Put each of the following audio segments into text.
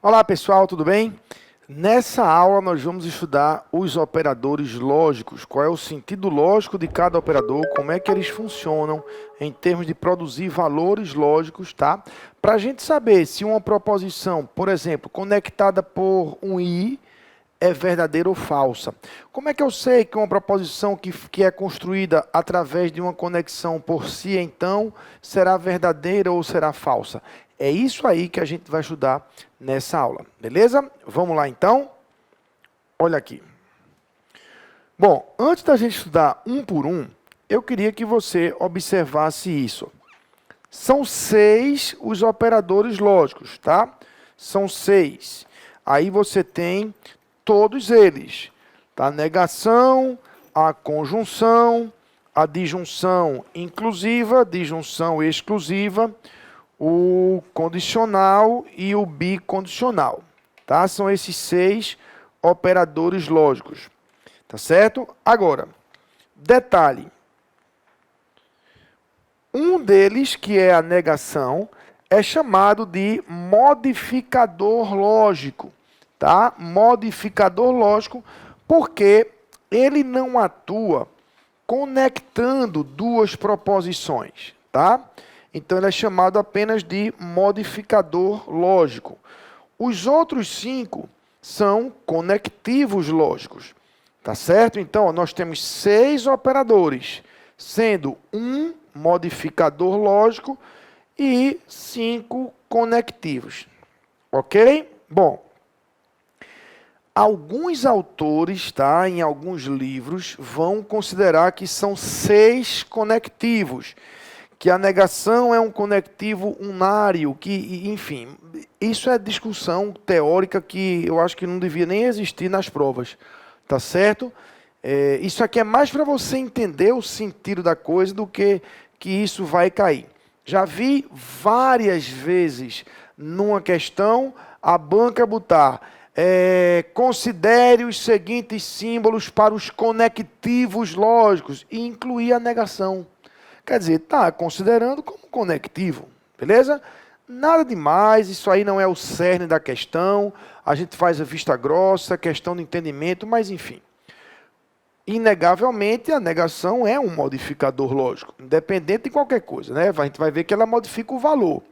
Olá pessoal, tudo bem? Nessa aula nós vamos estudar os operadores lógicos, qual é o sentido lógico de cada operador, como é que eles funcionam em termos de produzir valores lógicos, tá? Para a gente saber se uma proposição, por exemplo, conectada por um i, é verdadeira ou falsa. Como é que eu sei que uma proposição que é construída através de uma conexão por si, então, será verdadeira ou será falsa? É isso aí que a gente vai estudar nessa aula, beleza? Vamos lá, então? Olha aqui. Bom, antes da gente estudar um por um, eu queria que você observasse isso. São 6 os operadores lógicos, tá? São 6. Aí você tem todos eles, tá? Negação, a conjunção, a disjunção inclusiva, disjunção exclusiva, o condicional e o bicondicional, tá? São esses 6 operadores lógicos, tá certo? Agora, detalhe, um deles, que é a negação, é chamado de modificador lógico, tá? Modificador lógico, porque ele não atua conectando duas proposições, tá? Então ele é chamado apenas de modificador lógico. Os outros 5 são conectivos lógicos, tá certo? Então nós temos 6 operadores, sendo um modificador lógico e 5 conectivos, ok? Bom, alguns autores, tá, em alguns livros, vão considerar que são 6 conectivos, que a negação é um conectivo unário, que, enfim, isso é discussão teórica que eu acho que não devia nem existir nas provas, tá certo? Isso aqui é mais para você entender o sentido da coisa do que isso vai cair. Já vi várias vezes numa questão a banca botar considere os seguintes símbolos para os conectivos lógicos e incluir a negação. Quer dizer, está considerando como conectivo, beleza? Nada demais, isso aí não é o cerne da questão, a gente faz a vista grossa, questão de entendimento, mas enfim. Inegavelmente, a negação é um modificador lógico, independente de qualquer coisa, né? A gente vai ver que ela modifica o valor.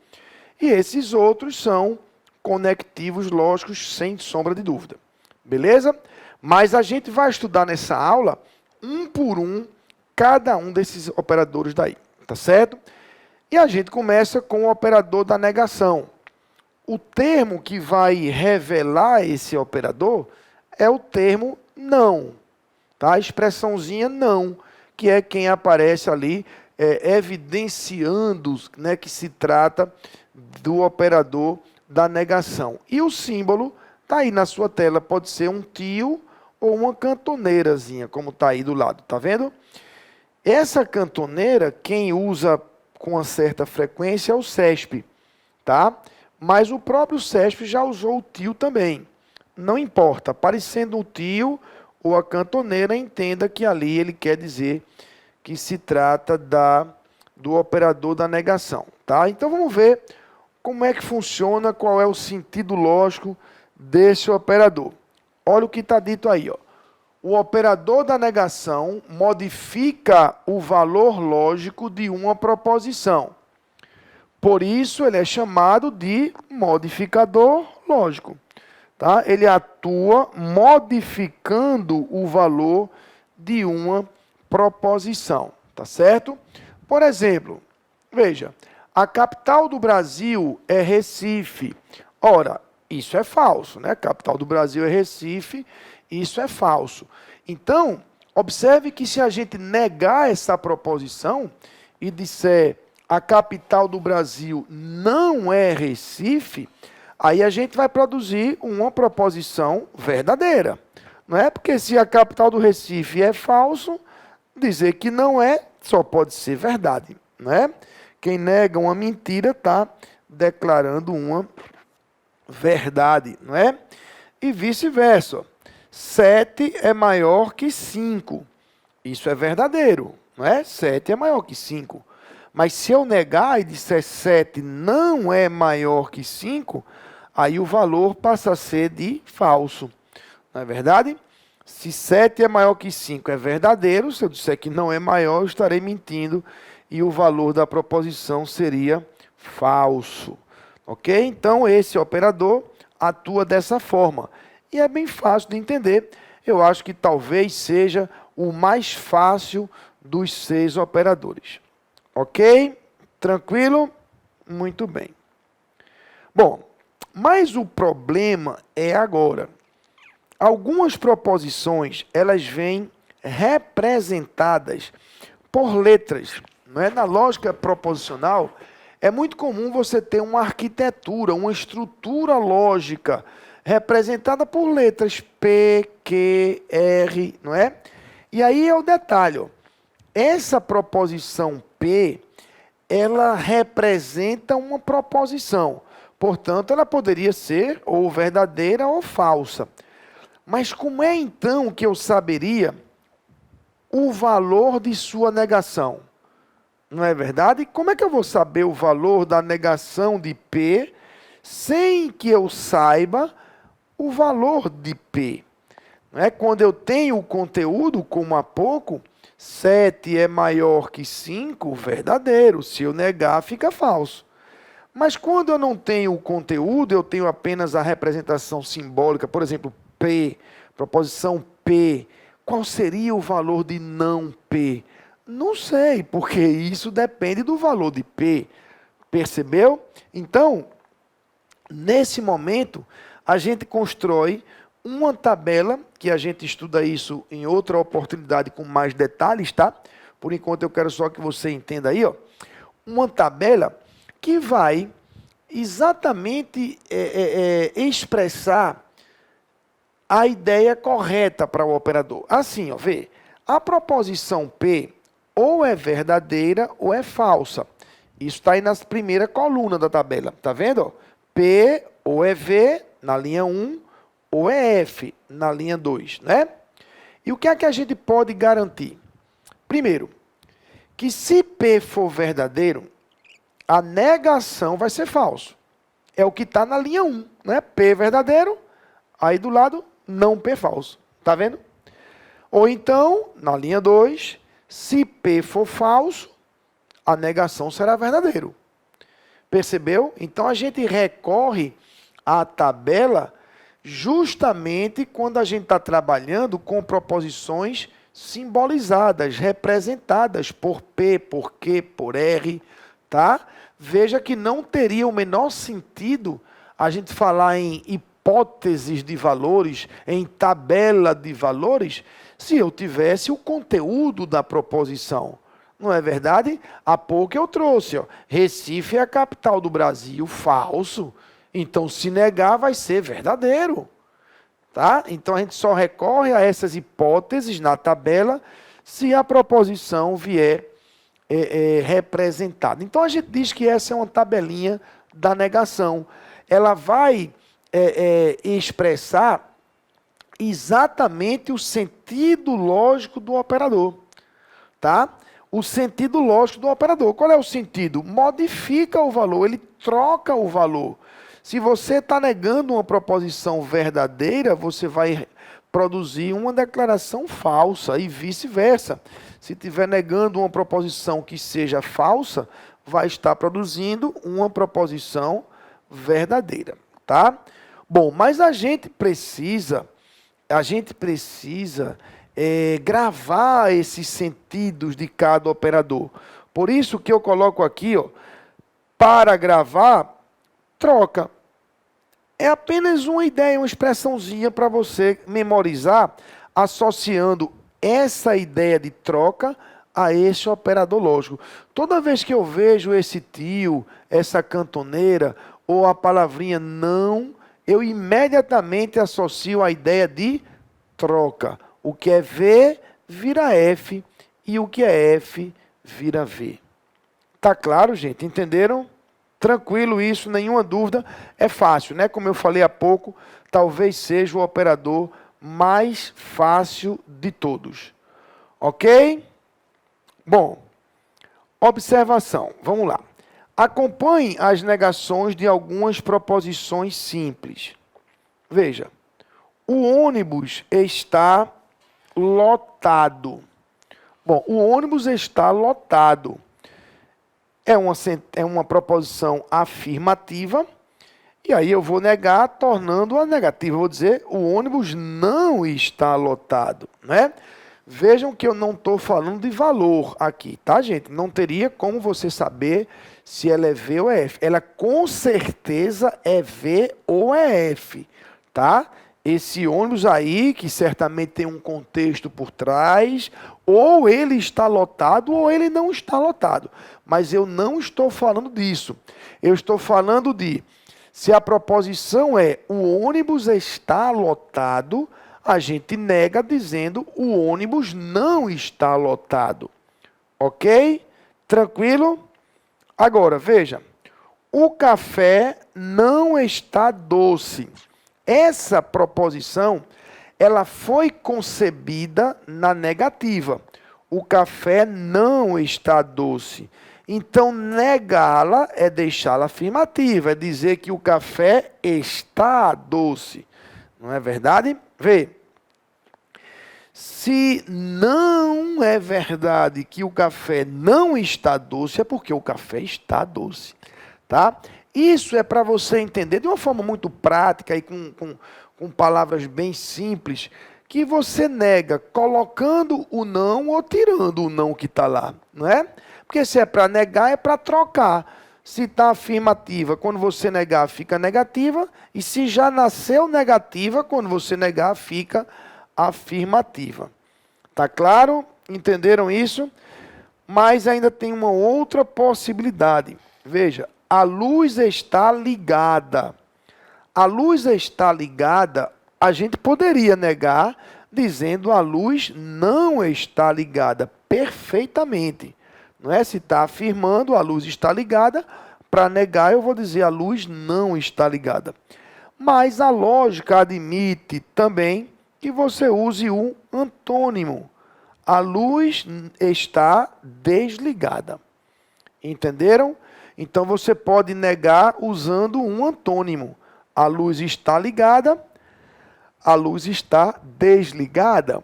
E esses outros são conectivos lógicos, sem sombra de dúvida. Beleza? Mas a gente vai estudar nessa aula, um por um, cada um desses operadores daí, tá certo? E a gente começa com o operador da negação. O termo que vai revelar esse operador é o termo não, tá? A expressãozinha não, que é quem aparece ali evidenciando, né, que se trata do operador da negação. E o símbolo está aí na sua tela, pode ser um tio ou uma cantoneirazinha, como está aí do lado, tá vendo? Essa cantoneira, quem usa com uma certa frequência é o CESP, tá? Mas o próprio CESP já usou o tio também. Não importa, aparecendo o tio ou a cantoneira, entenda que ali ele quer dizer que se trata do operador da negação, tá? Então vamos ver como é que funciona, qual é o sentido lógico desse operador. Olha o que está dito aí, ó. O operador da negação modifica o valor lógico de uma proposição. Por isso, ele é chamado de modificador lógico. Tá? Ele atua modificando o valor de uma proposição. Tá certo? Por exemplo, veja, a capital do Brasil é Recife. Ora, isso é falso, né? A capital do Brasil é Recife. Isso é falso. Então, observe que se a gente negar essa proposição e disser a capital do Brasil não é Recife, aí a gente vai produzir uma proposição verdadeira. Não é? Porque se a capital do Recife é falso, dizer que não é, só pode ser verdade. Não é? Quem nega uma mentira está declarando uma verdade. Não é? E vice-versa. 7 é maior que 5. Isso é verdadeiro, não é? 7 é maior que 5. Mas se eu negar e disser 7 não é maior que 5, aí o valor passa a ser de falso. Não é verdade? Se 7 é maior que 5 é verdadeiro, se eu disser que não é maior, eu estarei mentindo e o valor da proposição seria falso. Ok? Então, esse operador atua dessa forma. E é bem fácil de entender. Eu acho que talvez seja o mais fácil dos 6 operadores. Ok? Tranquilo? Muito bem. Bom, mas o problema é agora. Algumas proposições, elas vêm representadas por letras. Não é? Na lógica proposicional, é muito comum você ter uma arquitetura, uma estrutura lógica representada por letras P, Q, R, não é? E aí é o detalhe, ó. Essa proposição P, ela representa uma proposição. Portanto, ela poderia ser ou verdadeira ou falsa. Mas como é então que eu saberia o valor de sua negação? Não é verdade? Como é que eu vou saber o valor da negação de P sem que eu saiba o valor de P? Não é? Quando eu tenho o conteúdo, como há pouco, 7 é maior que 5, verdadeiro. Se eu negar, fica falso. Mas quando eu não tenho o conteúdo, eu tenho apenas a representação simbólica, por exemplo, P, proposição P, qual seria o valor de não P? Não sei, porque isso depende do valor de P. Percebeu? Então, nesse momento, a gente constrói uma tabela, que a gente estuda isso em outra oportunidade com mais detalhes, tá? Por enquanto eu quero só que você entenda aí, ó. Uma tabela que vai exatamente expressar a ideia correta para o operador. Assim, ó, vê, a proposição P ou é verdadeira ou é falsa. Isso está aí na primeira coluna da tabela, tá vendo? P ou é V na linha 1 ou é F na linha 2, né? E o que é que a gente pode garantir? Primeiro, que se P for verdadeiro, a negação vai ser falso. É o que está na linha 1, né? P verdadeiro, aí do lado, não P falso. Tá vendo? Ou então, na linha 2, se P for falso, a negação será verdadeiro. Percebeu? Então, a gente recorre à tabela justamente quando a gente está trabalhando com proposições simbolizadas, representadas por P, por Q, por R, tá? Veja que não teria o menor sentido a gente falar em hipóteses de valores, em tabela de valores, se eu tivesse o conteúdo da proposição. Não é verdade? Há pouco eu trouxe, ó, Recife é a capital do Brasil, falso. Então, se negar, vai ser verdadeiro. Tá? Então, a gente só recorre a essas hipóteses na tabela se a proposição vier representada. Então, a gente diz que essa é uma tabelinha da negação. Ela vai expressar exatamente o sentido lógico do operador. Tá? O sentido lógico do operador. Qual é o sentido? Modifica o valor, ele troca o valor. Se você está negando uma proposição verdadeira, você vai produzir uma declaração falsa e vice-versa. Se estiver negando uma proposição que seja falsa, vai estar produzindo uma proposição verdadeira, tá? Bom, mas a gente precisa gravar esses sentidos de cada operador. Por isso que eu coloco aqui, ó, para gravar, troca. É apenas uma ideia, uma expressãozinha para você memorizar, associando essa ideia de troca a esse operador lógico. Toda vez que eu vejo esse tio, essa cantoneira, ou a palavrinha não, eu imediatamente associo a ideia de troca. O que é V vira F e o que é F vira V. Tá claro, gente? Entenderam? Tranquilo isso, nenhuma dúvida. É fácil, né? Como eu falei há pouco, talvez seja o operador mais fácil de todos. Ok? Bom, observação. Vamos lá. Acompanhe as negações de algumas proposições simples. Veja, o ônibus está lotado. Bom, o ônibus está lotado. É uma proposição afirmativa, e aí eu vou negar, tornando-a negativa. Eu vou dizer, o ônibus não está lotado, né? Vejam que eu não estou falando de valor aqui, tá, gente? Não teria como você saber se ela é V ou é F. Ela com certeza é V ou é F, tá? Esse ônibus aí, que certamente tem um contexto por trás, ou ele está lotado ou ele não está lotado. Mas eu não estou falando disso. Eu estou falando de, se a proposição é o ônibus está lotado, a gente nega dizendo o ônibus não está lotado. Ok? Tranquilo? Agora, veja. O café não está doce. Essa proposição, ela foi concebida na negativa. O café não está doce. Então, negá-la é deixá-la afirmativa, é dizer que o café está doce. Não é verdade? Vê. Se não é verdade que o café não está doce, é porque o café está doce, tá? Isso é para você entender de uma forma muito prática e com palavras bem simples, que você nega colocando o não ou tirando o não que está lá, não é? Porque se é para negar, é para trocar. Se está afirmativa, quando você negar, fica negativa, e se já nasceu negativa, quando você negar, fica afirmativa. Tá claro? Entenderam isso? Mas ainda tem uma outra possibilidade. Veja, a luz está ligada. A luz está ligada, a gente poderia negar dizendo a luz não está ligada perfeitamente. Não é? Se está afirmando a luz está ligada, para negar eu vou dizer a luz não está ligada. Mas a lógica admite também que você use um antônimo. A luz está desligada. Entenderam? Então você pode negar usando um antônimo. A luz está ligada, a luz está desligada.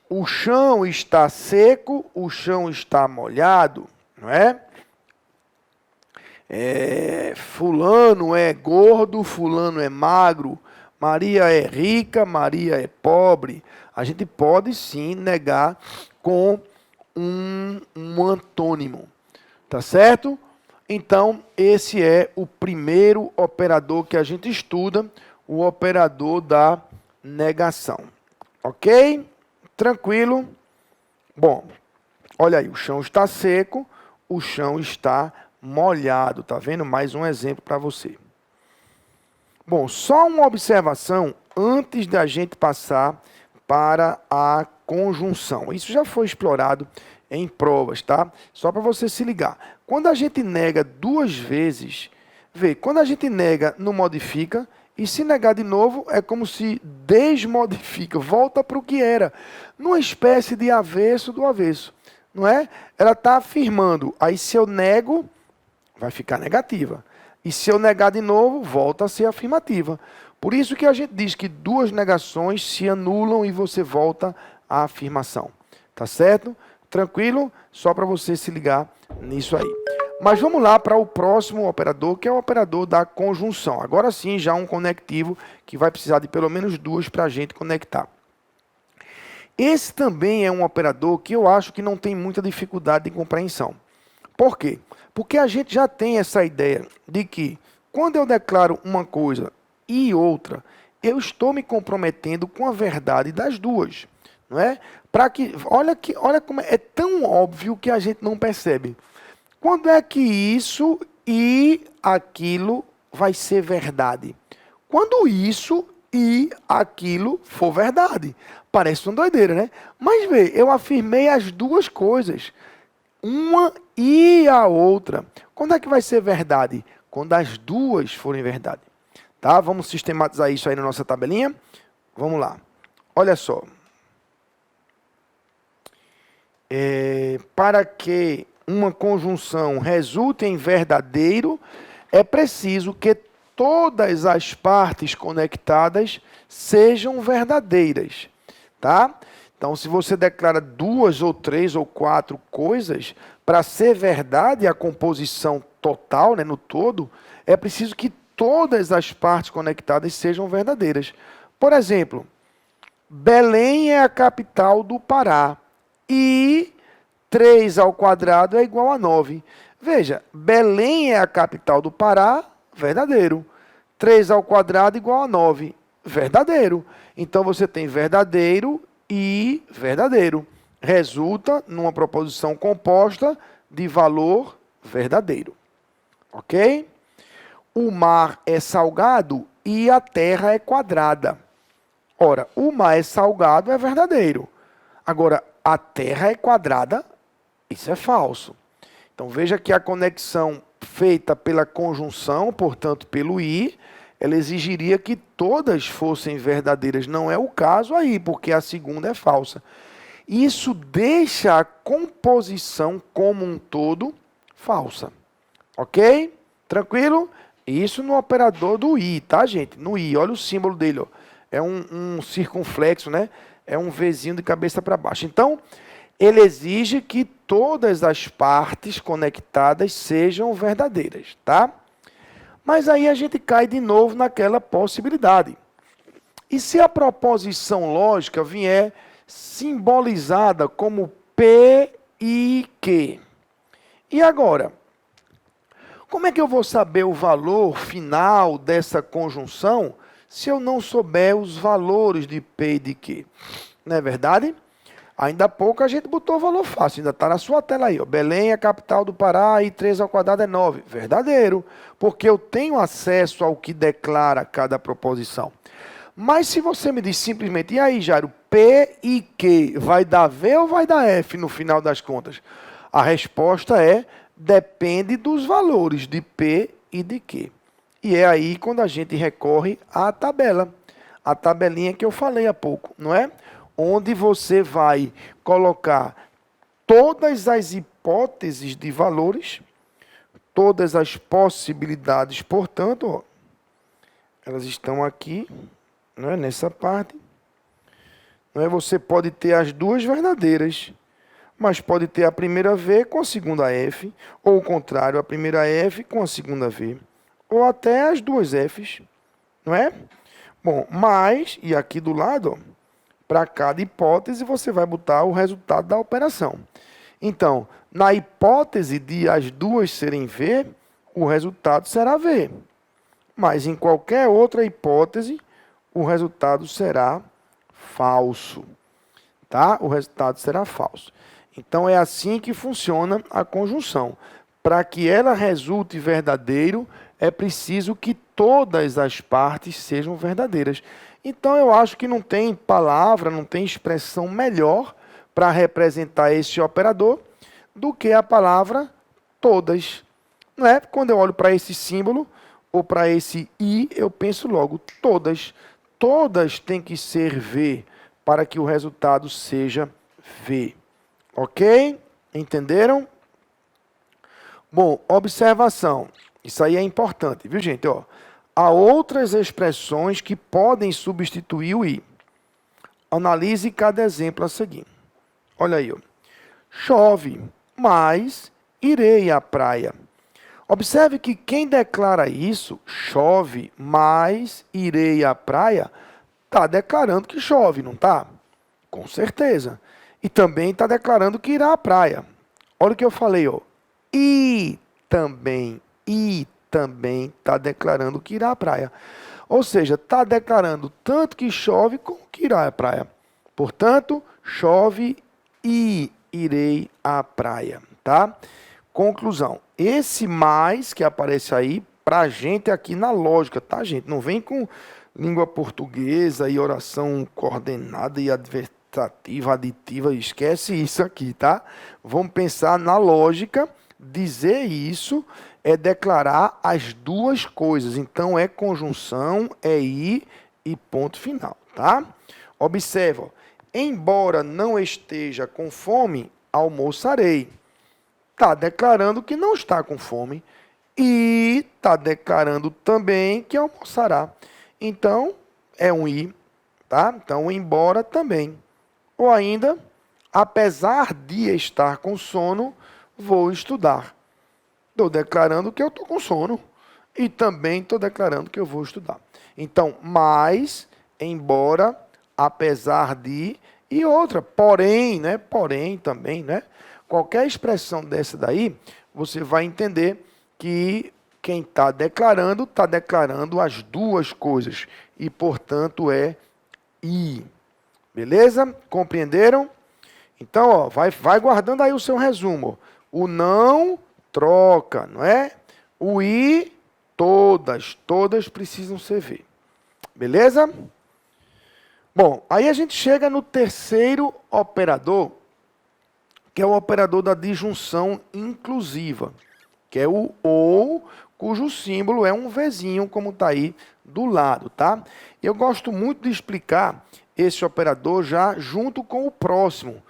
O chão está seco, o chão está molhado, não é? Fulano é gordo, fulano é magro. Maria é rica, Maria é pobre. A gente pode sim negar com um antônimo. Tá certo? Então, esse é o primeiro operador que a gente estuda, o operador da negação. Ok? Tranquilo? Bom, olha aí, o chão está seco, o chão está molhado. Tá vendo? Mais um exemplo para você. Bom, só uma observação antes da gente passar para a conjunção. Isso já foi explorado em provas, tá? Só para você se ligar. Quando a gente nega duas vezes, vê, quando a gente nega, não modifica, e se negar de novo, é como se desmodifica, volta para o que era, numa espécie de avesso do avesso, não é? Ela está afirmando, aí se eu nego, vai ficar negativa. E se eu negar de novo, volta a ser afirmativa. Por isso que a gente diz que duas negações se anulam e você volta à afirmação. Tá certo? Tranquilo? Só para você se ligar nisso aí. Mas vamos lá para o próximo operador, que é o operador da conjunção. Agora sim, já um conectivo que vai precisar de pelo menos duas para a gente conectar. Esse também é um operador que eu acho que não tem muita dificuldade de compreensão. Por quê? Porque a gente já tem essa ideia de que, quando eu declaro uma coisa e outra, eu estou me comprometendo com a verdade das duas, não é? Olha como é tão óbvio que a gente não percebe. Quando é que isso e aquilo vai ser verdade? Quando isso e aquilo for verdade. Parece uma doideira, né? Mas vê, eu afirmei as duas coisas. Uma e a outra. Quando é que vai ser verdade? Quando as duas forem verdade. Tá? Vamos sistematizar isso aí na nossa tabelinha? Vamos lá. Olha só. Para que uma conjunção resulte em verdadeiro, é preciso que todas as partes conectadas sejam verdadeiras, tá? Então, se você declara 2 ou 3 ou 4 coisas, para ser verdade a composição total, né, no todo, é preciso que todas as partes conectadas sejam verdadeiras. Por exemplo, Belém é a capital do Pará e 3 ao quadrado é igual a 9. Veja, Belém é a capital do Pará, verdadeiro. 3 ao quadrado igual a 9, verdadeiro. Então, você tem verdadeiro e verdadeiro. Resulta numa proposição composta de valor verdadeiro. Ok? O mar é salgado e a terra é quadrada. Ora, o mar é salgado é verdadeiro. Agora, a terra é quadrada, isso é falso. Então, veja que a conexão feita pela conjunção, portanto, pelo i, ela exigiria que todas fossem verdadeiras. Não é o caso aí, porque a segunda é falsa. Isso deixa a composição como um todo falsa. Ok? Tranquilo? Isso no operador do i, tá, gente? No i, olha o símbolo dele, ó. É um circunflexo, né? É um Vzinho de cabeça para baixo. Então, ele exige que todas as partes conectadas sejam verdadeiras, tá? Mas aí a gente cai de novo naquela possibilidade. E se a proposição lógica vier simbolizada como P e Q? E agora? Como é que eu vou saber o valor final dessa conjunção se eu não souber os valores de P e de Q? Não é verdade? Ainda há pouco a gente botou o valor fácil, ainda está na sua tela aí. Ó. Belém é a capital do Pará e 3 ao quadrado é 9. Verdadeiro, porque eu tenho acesso ao que declara cada proposição. Mas se você me diz simplesmente, e aí, Jairo, P e Q, vai dar V ou vai dar F no final das contas? A resposta é, depende dos valores de P e de Q. E é aí quando a gente recorre à tabela. A tabelinha que eu falei há pouco, não é? Onde você vai colocar todas as hipóteses de valores, todas as possibilidades, portanto, ó, elas estão aqui, não é? Nessa parte. Não é? Você pode ter as duas verdadeiras, mas pode ter a primeira V com a segunda F, ou o contrário, a primeira F com a segunda V, ou até as duas Fs, não é? Bom, mas, e aqui do lado, ó, para cada hipótese, você vai botar o resultado da operação. Então, na hipótese de as duas serem V, o resultado será V. Mas em qualquer outra hipótese, o resultado será falso. Tá? O resultado será falso. Então, é assim que funciona a conjunção. Para que ela resulte verdadeiro, é preciso que todas as partes sejam verdadeiras. Então, eu acho que não tem palavra, não tem expressão melhor para representar esse operador do que a palavra todas. Não é? Quando eu olho para esse símbolo ou para esse i, eu penso logo todas. Todas têm que ser V para que o resultado seja V. Ok? Entenderam? Bom, observação. Isso aí é importante, viu, gente? Ó, há outras expressões que podem substituir o i. Analise cada exemplo a seguir. Olha aí. Ó. Chove, mas irei à praia. Observe que quem declara isso, chove, mas irei à praia, está declarando que chove, não está? Com certeza. E também está declarando que irá à praia. Olha o que eu falei, ó. E também está declarando que irá à praia. Ou seja, está declarando tanto que chove como que irá à praia. Portanto, chove e irei à praia, tá? Conclusão. Esse mais que aparece aí, para a gente aqui na lógica, tá, gente? Não vem com língua portuguesa e oração coordenada e adversativa, aditiva, esquece isso aqui, tá? Vamos pensar na lógica. Dizer isso é declarar as duas coisas. Então, é conjunção, é i e ponto final, tá? Observa, embora não esteja com fome, almoçarei. está declarando que não está com fome e está declarando também que almoçará. Então, é um ir, tá? Então, embora também. Ou ainda, apesar de estar com sono, vou estudar. Estou declarando que eu estou com sono e também estou declarando que eu vou estudar. Então, mas, embora, apesar de, e outra, porém, né? Porém também, né? Qualquer expressão dessa daí, você vai entender que quem está declarando as duas coisas. E, portanto, é e. Beleza? Compreenderam? Então, ó, vai guardando aí o seu resumo. O não troca, não é? O i, todas precisam ser v. Beleza? Bom, aí a gente chega no terceiro operador, que é o operador da disjunção inclusiva, que é o ou, cujo símbolo é um Vzinho, como está aí do lado, tá? Eu gosto muito de explicar esse operador já junto com o próximo,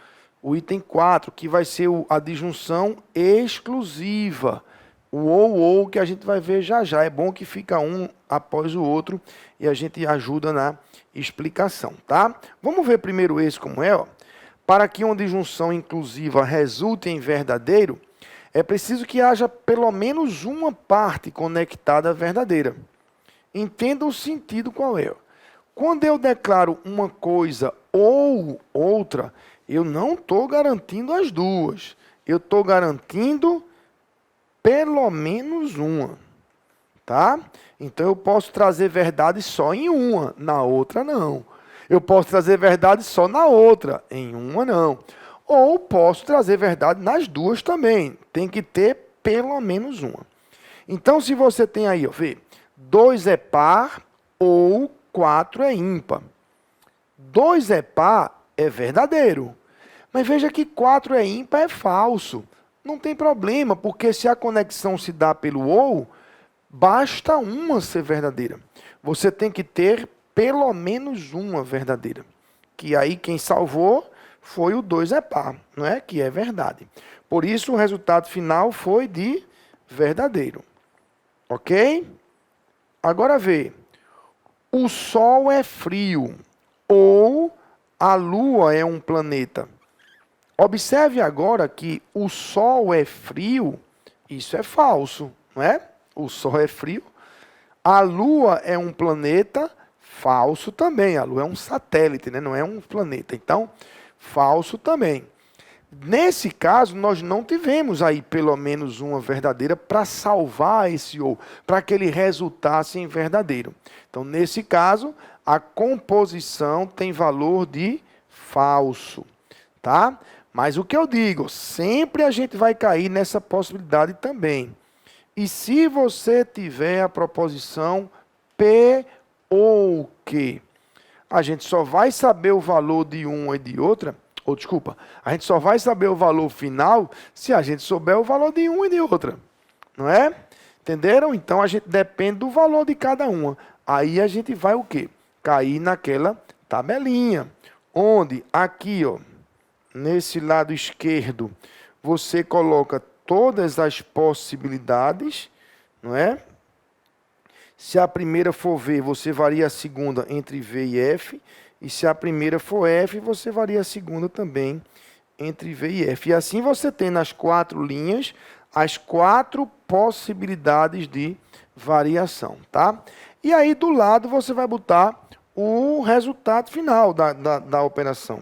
o item 4, que vai ser a disjunção exclusiva, o ou, que a gente vai ver já já. É bom que fica um após o outro e a gente ajuda na explicação, tá? Vamos ver primeiro esse como é, ó. Para que uma disjunção inclusiva resulte em verdadeiro, é preciso que haja pelo menos uma parte conectada à verdadeira. Entenda o sentido qual é. Quando eu declaro uma coisa ou outra, eu não estou garantindo as duas. Eu estou garantindo pelo menos uma. Tá? Então eu posso trazer verdade só em uma, na outra não. Eu posso trazer verdade só na outra, em uma não. Ou posso trazer verdade nas duas também. Tem que ter pelo menos uma. Então, se você tem aí, ó, vê, 2 é par ou 4 é ímpar. 2 é par é verdadeiro. Mas veja que 4 é ímpar é falso. Não tem problema, porque se a conexão se dá pelo ou, basta uma ser verdadeira. Você tem que ter pelo menos uma verdadeira. Que aí quem salvou foi o 2 é par, não é? Que é verdade. Por isso o resultado final foi de verdadeiro. Ok? Agora vê. O Sol é frio ou a Lua é um planeta. Observe agora que o Sol é frio, isso é falso, não é? O Sol é frio. A Lua é um planeta, falso também. A Lua é um satélite, né? Não é um planeta. Então, falso também. Nesse caso, nós não tivemos aí pelo menos uma verdadeira para salvar esse ou, para que ele resultasse em verdadeiro. Então, nesse caso, a composição tem valor de falso, tá? Mas o que eu digo, sempre a gente vai cair nessa possibilidade também. E se você tiver a proposição P ou que, a gente só vai saber o valor de uma e de outra, ou desculpa, a gente só vai saber o valor final se a gente souber o valor de uma e de outra. Não é? Entenderam? Então a gente depende do valor de cada uma. Aí a gente vai o quê? Cair naquela tabelinha. Onde aqui, ó, nesse lado esquerdo, você coloca todas as possibilidades, não é? Se a primeira for V, você varia a segunda entre V e F. E se a primeira for F, você varia a segunda também entre V e F. E assim você tem nas 4 linhas as 4 possibilidades de variação, tá? E aí do lado você vai botar o resultado final da operação.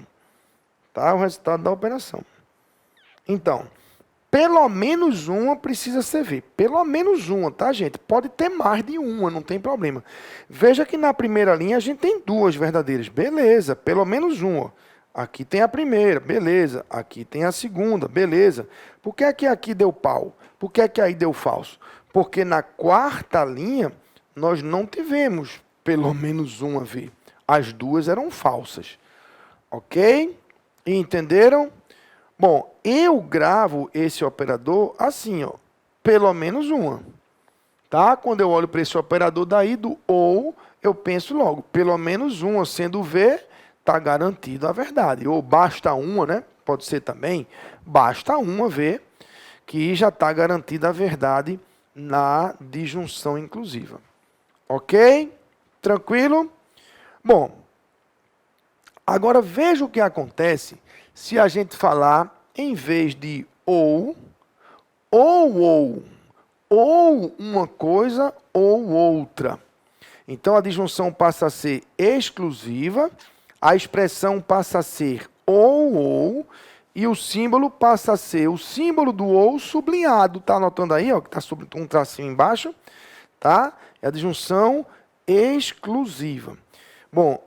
Tá? O resultado da operação. Então, pelo menos uma precisa ser V. Pelo menos uma, tá, gente? Pode ter mais de uma, não tem problema. Veja que na primeira linha a gente tem 2 verdadeiras. Beleza, pelo menos uma. Aqui tem a primeira, beleza. Aqui tem a segunda, beleza. Por que é que aqui deu pau? Por que é que aí deu falso? Porque na 4ª linha nós não tivemos pelo menos uma V. As 2 eram falsas. Ok? Entenderam? Bom, eu gravo esse operador assim, ó, pelo menos uma. Tá? Quando eu olho para esse operador daí do ou, eu penso logo, pelo menos uma, sendo V, está garantido a verdade. Ou basta uma, né? Pode ser também, basta uma V, que já está garantida a verdade na disjunção inclusiva. Ok? Tranquilo? Bom, agora veja o que acontece se a gente falar, em vez de ou uma coisa ou outra. Então, a disjunção passa a ser exclusiva, a expressão passa a ser ou, e o símbolo passa a ser o símbolo do ou sublinhado. Tá anotando aí, ó, que está sobre um tracinho embaixo, tá? É a disjunção exclusiva. Bom,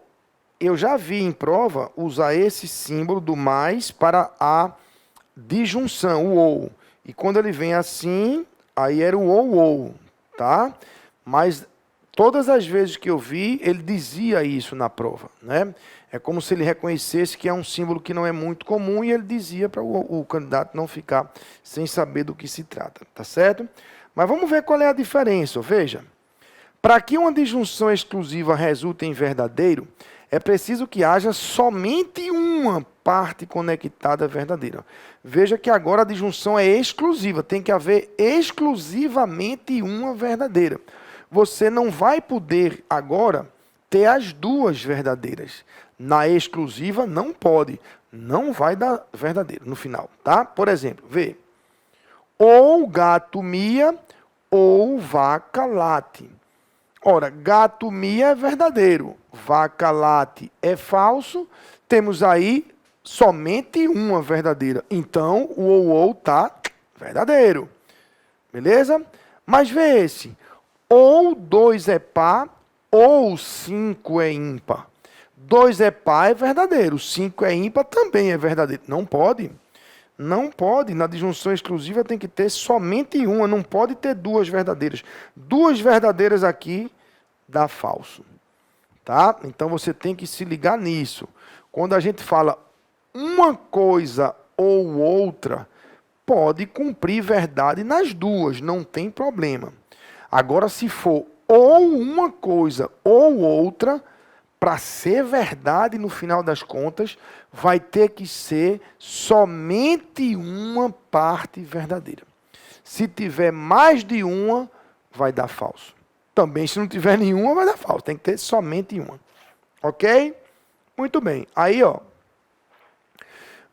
eu já vi em prova usar esse símbolo do mais para a disjunção, o ou. E quando ele vem assim, aí era o ou, tá? Mas todas as vezes que eu vi, ele dizia isso na prova, né? É como se ele reconhecesse que é um símbolo que não é muito comum e ele dizia para o candidato não ficar sem saber do que se trata, tá certo? Mas vamos ver qual é a diferença, veja. Para que uma disjunção exclusiva resulte em verdadeiro, é preciso que haja somente uma parte conectada verdadeira. Veja que agora a disjunção é exclusiva, tem que haver exclusivamente uma verdadeira. Você não vai poder agora ter as duas verdadeiras. Na exclusiva não pode, não vai dar verdadeiro no final, tá? Por exemplo, vê. Ou gato mia ou vaca late. Ora, gato mia é verdadeiro, vaca late é falso, temos aí somente uma verdadeira. Então, o ou tá verdadeiro. Beleza? Mas vê esse. Ou 2 é par, ou 5 é ímpar. 2 é par é verdadeiro, 5 é ímpar também é verdadeiro. Não pode. Não pode. Na disjunção exclusiva tem que ter somente uma, não pode ter duas verdadeiras. Duas verdadeiras aqui dá falso. Tá? Então você tem que se ligar nisso. Quando a gente fala uma coisa ou outra, pode cumprir verdade nas duas, não tem problema. Agora, se for ou uma coisa ou outra, para ser verdade no final das contas, vai ter que ser somente uma parte verdadeira. Se tiver mais de uma, vai dar falso. Também, se não tiver nenhuma, vai dar falso. Tem que ter somente uma. Ok? Muito bem. Aí, ó.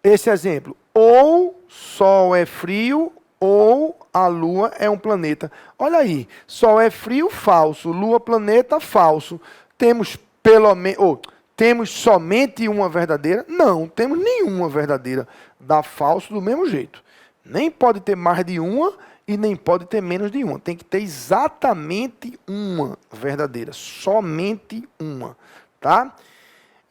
Esse exemplo. Ou Sol é frio, ou a Lua é um planeta. Olha aí. Sol é frio, falso. Lua, planeta, falso. Temos temos somente uma verdadeira? Não, temos nenhuma verdadeira. Dá falso do mesmo jeito. Nem pode ter mais de uma e nem pode ter menos de uma. Tem que ter exatamente uma verdadeira. Somente uma. Tá?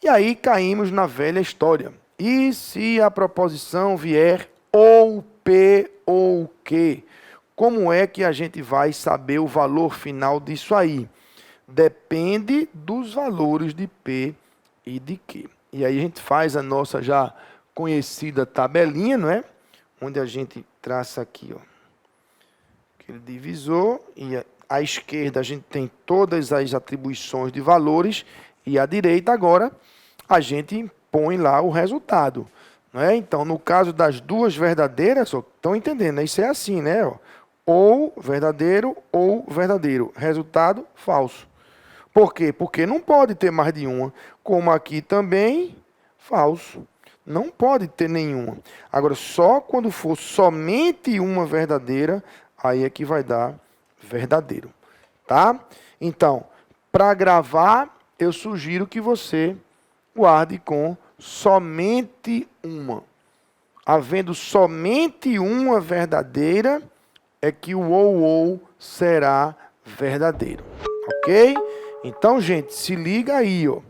E aí caímos na velha história. E se a proposição vier ou P ou Q? Como é que a gente vai saber o valor final disso aí? Depende dos valores de P e de Q. E aí a gente faz a nossa já conhecida tabelinha, não é? Onde a gente traça aqui, ó, aquele divisor, e à esquerda a gente tem todas as atribuições de valores, e à direita agora a gente põe lá o resultado. Não é? Então, no caso das duas verdadeiras, estão entendendo, né? Isso é assim, né? Ou verdadeiro, resultado falso. Por quê? Porque não pode ter mais de uma. Como aqui também, falso. Não pode ter nenhuma. Agora, só quando for somente uma verdadeira, aí é que vai dar verdadeiro. Tá? Então, para gravar, eu sugiro que você guarde com somente uma. Havendo somente uma verdadeira, é que o ou será verdadeiro. Ok? Então, gente, se liga aí, ó.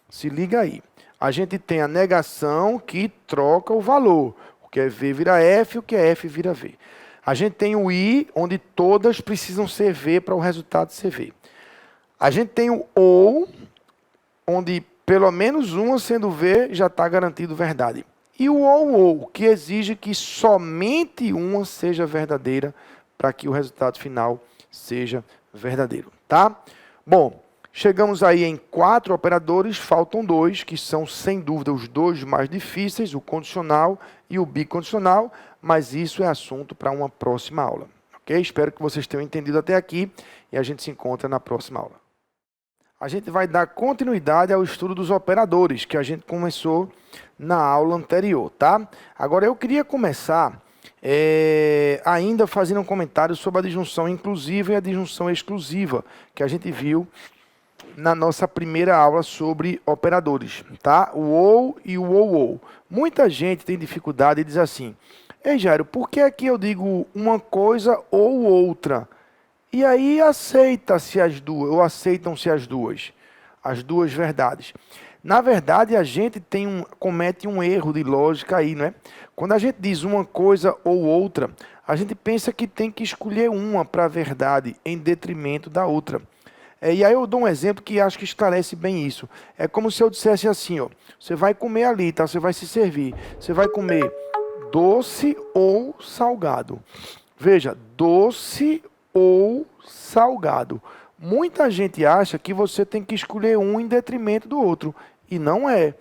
Se liga aí. A gente tem a negação que troca o valor. O que é V vira F, o que é F vira V. A gente tem o I, onde todas precisam ser V para o resultado ser V. A gente tem o OU, onde pelo menos uma sendo V já está garantido verdade. E o ou, que exige que somente uma seja verdadeira para que o resultado final seja verdadeiro. Tá? Bom, Chegamos aí em 4 operadores, faltam 2, que são, sem dúvida, os 2 mais difíceis, o condicional e o bicondicional, mas isso é assunto para uma próxima aula. Ok? Espero que vocês tenham entendido até aqui e a gente se encontra na próxima aula. A gente vai dar continuidade ao estudo dos operadores, que a gente começou na aula anterior, tá? Agora, eu queria começar ainda fazendo um comentário sobre a disjunção inclusiva e a disjunção exclusiva, que a gente viu na nossa primeira aula sobre operadores, tá? O ou e o ou. Muita gente tem dificuldade e diz assim: ei, Jairo, por que aqui eu digo uma coisa ou outra? E aí aceita-se as duas, ou aceitam-se as duas verdades. Na verdade, a gente comete um erro de lógica aí, não é? Quando a gente diz uma coisa ou outra, a gente pensa que tem que escolher uma para a verdade em detrimento da outra. E aí eu dou um exemplo que acho que esclarece bem isso. É como se eu dissesse assim, ó, você vai comer ali, tá? Você vai se servir. Você vai comer doce ou salgado. Veja, doce ou salgado. Muita gente acha que você tem que escolher um em detrimento do outro. E não é.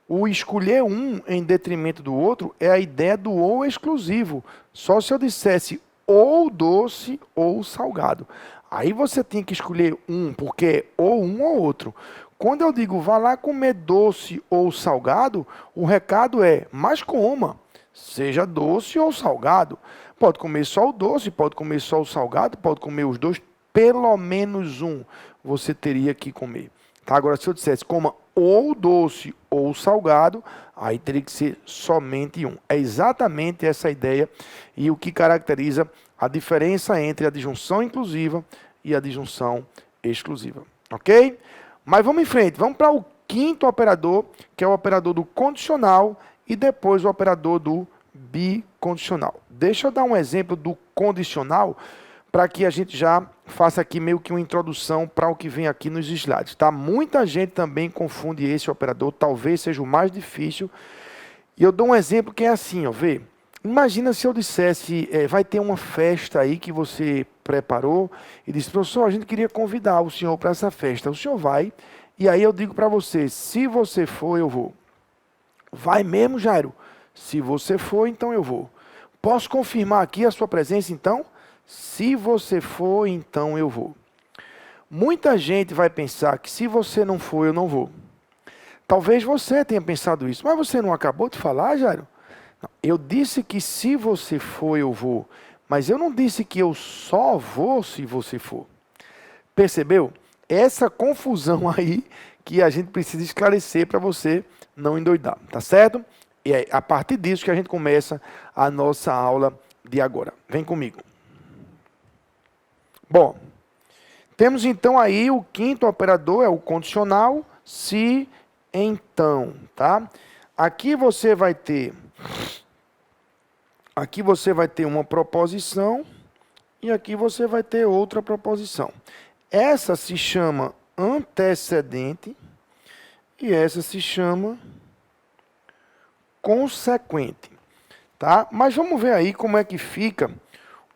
O escolher um em detrimento do outro é a ideia do ou exclusivo. Só se eu dissesse ou doce ou salgado. Aí você tem que escolher um, porque é ou um ou outro. Quando eu digo vá lá comer doce ou salgado, o recado é, mas coma, seja doce ou salgado. Pode comer só o doce, pode comer só o salgado, pode comer os dois, pelo menos um você teria que comer. Tá? Agora, se eu dissesse coma ou doce ou salgado, aí teria que ser somente um. É exatamente essa ideia e o que caracteriza a diferença entre a disjunção inclusiva e a disjunção exclusiva. Ok? Mas vamos em frente, vamos para o quinto operador, que é o operador do condicional e depois o operador do bicondicional. Deixa eu dar um exemplo do condicional para que a gente já faça aqui meio que uma introdução para o que vem aqui nos slides. Tá? Muita gente também confunde esse operador, talvez seja o mais difícil. E eu dou um exemplo que é assim, ó, vê. Imagina se eu dissesse, vai ter uma festa aí que você preparou e disse, professor, a gente queria convidar o senhor para essa festa. O senhor vai, e aí eu digo para você, se você for, eu vou. Vai mesmo, Jairo? Se você for, então eu vou. Posso confirmar aqui a sua presença, então? Se você for, então eu vou. Muita gente vai pensar que se você não for, eu não vou. Talvez você tenha pensado isso, mas você não acabou de falar, Jairo? Eu disse que se você for, eu vou. Mas eu não disse que eu só vou se você for. Percebeu? Essa confusão aí que a gente precisa esclarecer para você não endoidar, tá certo? E é a partir disso que a gente começa a nossa aula de agora. Vem comigo. Bom, temos então aí o quinto operador, é o condicional, se, então, tá? Aqui você vai ter uma proposição e aqui você vai ter outra proposição. Essa se chama antecedente e essa se chama consequente, tá? Mas vamos ver aí como é que fica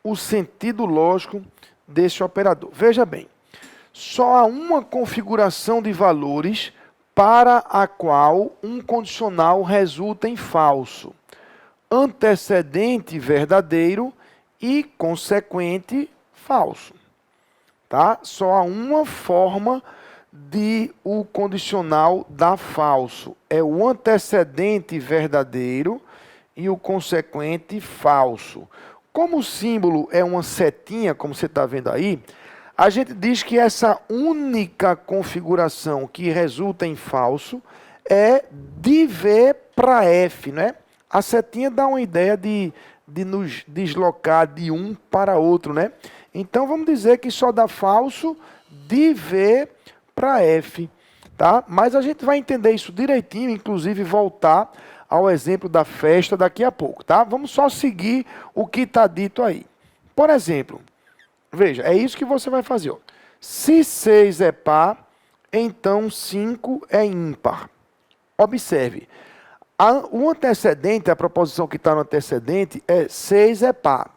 o sentido lógico desse operador. Veja bem, só há uma configuração de valores para a qual um condicional resulta em falso. Antecedente verdadeiro e consequente falso. Tá? Só há uma forma de o condicional dar falso. É o antecedente verdadeiro e o consequente falso. Como o símbolo é uma setinha, como você está vendo aí, a gente diz que essa única configuração que resulta em falso é de V para F, né? A setinha dá uma ideia de nos deslocar de um para outro, né? Então, vamos dizer que só dá falso de V para F, tá? Mas a gente vai entender isso direitinho, inclusive voltar ao exemplo da festa daqui a pouco, tá? Vamos só seguir o que está dito aí. Por exemplo, veja, é isso que você vai fazer, ó. Se 6 é par, então 5 é ímpar. Observe. O antecedente, a proposição que está no antecedente é 6 é par.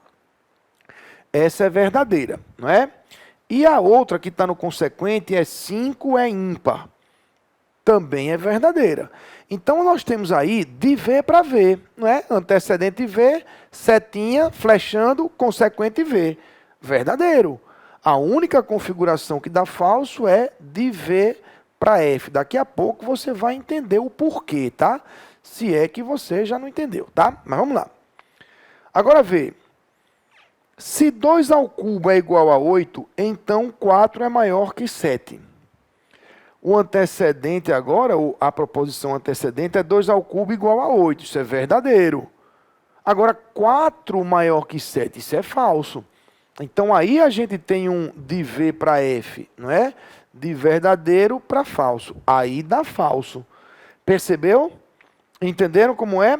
Essa é verdadeira, não é? E a outra que está no consequente é 5 é ímpar. Também é verdadeira. Então, nós temos aí de V para V, não é? Antecedente V, setinha, flechando, consequente V. Verdadeiro. A única configuração que dá falso é de V para F. Daqui a pouco você vai entender o porquê, tá? Se é que você já não entendeu, tá? Mas vamos lá. Agora V. Se 2 ao cubo é igual a 8, então 4 é maior que 7. O antecedente agora, a proposição antecedente é 2 ao cubo igual a 8. Isso é verdadeiro. Agora, 4 maior que 7, isso é falso. Então, aí a gente tem um de V para F, não é? De verdadeiro para falso. Aí dá falso. Percebeu? Entenderam como é?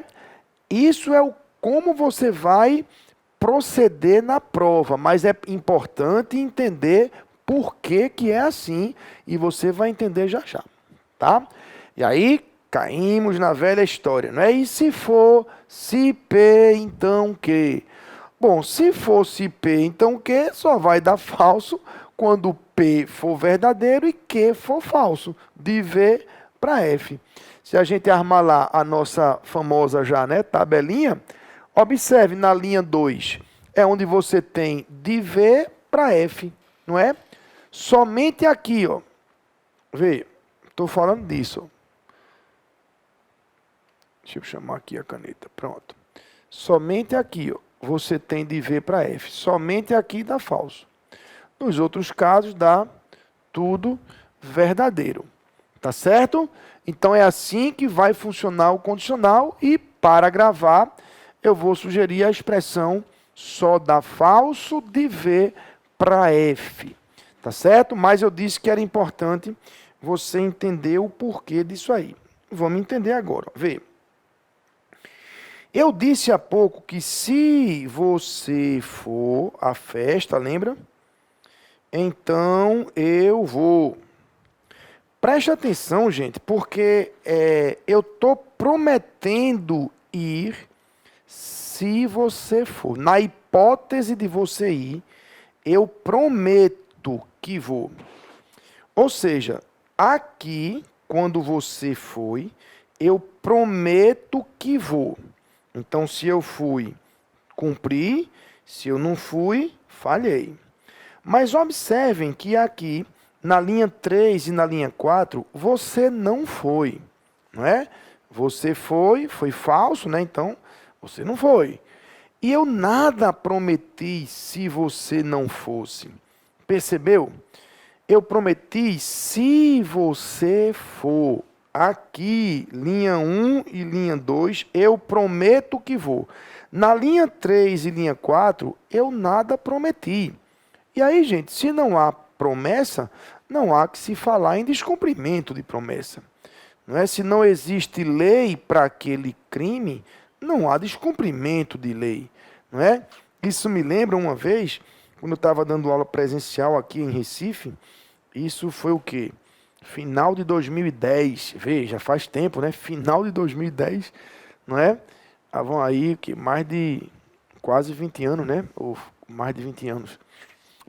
Isso é como você vai proceder na prova, mas é importante entender por que que é assim, e você vai entender já já, tá? E aí, caímos na velha história, não é? E se for, se P, então Q? Bom, se for se P, então Q, só vai dar falso quando P for verdadeiro e Q for falso, de V para F. Se a gente armar lá a nossa famosa já, né, tabelinha, observe na linha 2, é onde você tem de V para F, não é? Somente aqui, ó. Vê, estou falando disso. Ó. Deixa eu chamar aqui a caneta. Pronto. Somente aqui, ó, você tem de V para F. Somente aqui dá falso. Nos outros casos dá tudo verdadeiro. Tá certo? Então é assim que vai funcionar o condicional. E para gravar, eu vou sugerir a expressão só dá falso de V para F. Tá certo? Mas eu disse que era importante você entender o porquê disso aí. Vamos entender agora. Vê. Eu disse há pouco que se você for à festa, lembra? Então eu vou. Preste atenção, gente, porque eu estou prometendo ir se você for. Na hipótese de você ir, eu prometo que vou. Ou seja, aqui, quando você foi, eu prometo que vou. Então, se eu fui, cumpri. Se eu não fui, falhei. Mas observem que aqui, na linha 3 e na linha 4, você não foi. Não é? Você foi falso, né? Então, você não foi. E eu nada prometi se você não fosse. Percebeu? Eu prometi se você for. Aqui, linha 1 e linha 2, eu prometo que vou. Na linha 3 e linha 4, eu nada prometi. E aí, gente, se não há promessa, não há que se falar em descumprimento de promessa. Não é? Se não existe lei para aquele crime, não há descumprimento de lei. Não é? Isso me lembra uma vez, quando eu estava dando aula presencial aqui em Recife, isso foi o quê? Final de 2010, veja, faz tempo, né? Final de 2010, não é? Estavam aí que mais de quase 20 anos, né? Ou mais de 20 anos.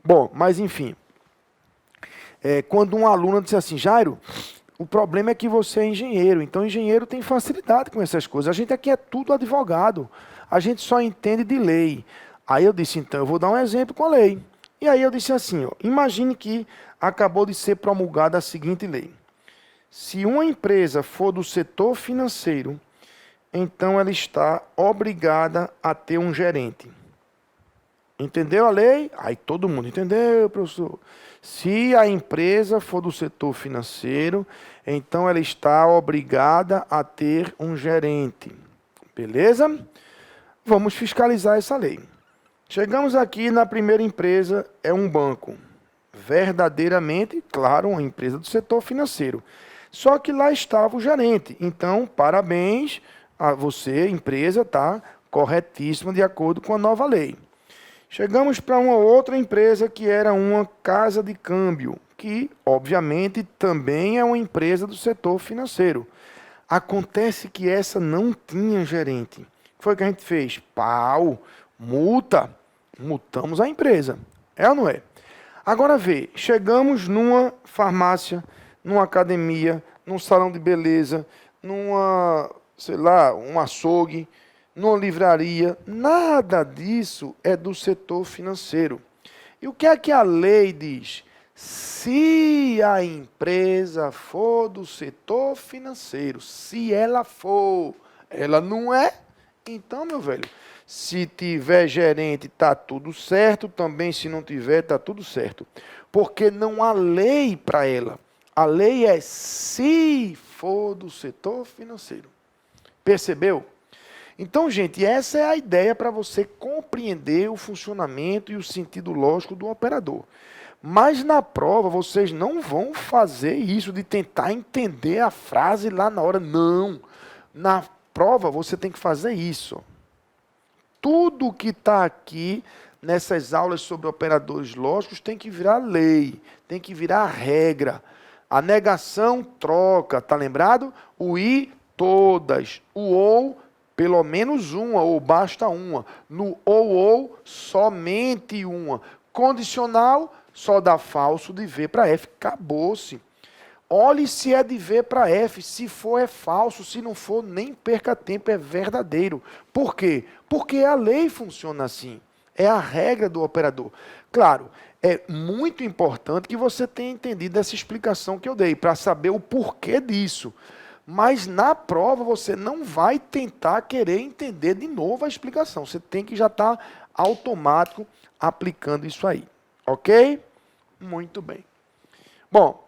Bom, mas enfim, quando um aluno disse assim, Jairo, o problema é que você é engenheiro, então engenheiro tem facilidade com essas coisas. A gente aqui é tudo advogado, a gente só entende de lei. Aí eu disse, então, eu vou dar um exemplo com a lei. E aí eu disse assim, ó, imagine que acabou de ser promulgada a seguinte lei. Se uma empresa for do setor financeiro, então ela está obrigada a ter um gerente. Entendeu a lei? Aí todo mundo entendeu, professor. Se a empresa for do setor financeiro, então ela está obrigada a ter um gerente. Beleza? Vamos fiscalizar essa lei. Chegamos aqui na primeira empresa, é um banco. Verdadeiramente, claro, uma empresa do setor financeiro. Só que lá estava o gerente. Então, parabéns a você, empresa, tá corretíssima de acordo com a nova lei. Chegamos para uma outra empresa que era uma casa de câmbio, que, obviamente, também é uma empresa do setor financeiro. Acontece que essa não tinha gerente. O que foi que a gente fez? Pau, multa. Multamos a empresa. É ou não é? Agora vê, chegamos numa farmácia, numa academia, num salão de beleza, numa, sei lá, um açougue, numa livraria. Nada disso é do setor financeiro. E o que é que a lei diz? Se a empresa for do setor financeiro, se ela for, ela não é, então, meu velho, se tiver gerente, tá tudo certo, também se não tiver, tá tudo certo. Porque não há lei para ela. A lei é se for do setor financeiro. Percebeu? Então, gente, essa é a ideia para você compreender o funcionamento e o sentido lógico do operador. Mas na prova, vocês não vão fazer isso de tentar entender a frase lá na hora. Não. Na prova, você tem que fazer isso. Tudo que está aqui nessas aulas sobre operadores lógicos tem que virar lei, tem que virar regra. A negação troca, tá lembrado? O i, todas. O ou, pelo menos uma, ou basta uma. No ou, somente uma. Condicional, só dá falso de V para F. Acabou-se. Olhe se é de V para F. Se for, é falso. Se não for, nem perca tempo, é verdadeiro. Por quê? Porque a lei funciona assim. É a regra do operador. Claro, é muito importante que você tenha entendido essa explicação que eu dei, para saber o porquê disso. Mas na prova você não vai tentar querer entender de novo a explicação. Você tem que já estar automático aplicando isso aí. Ok? Muito bem. Bom,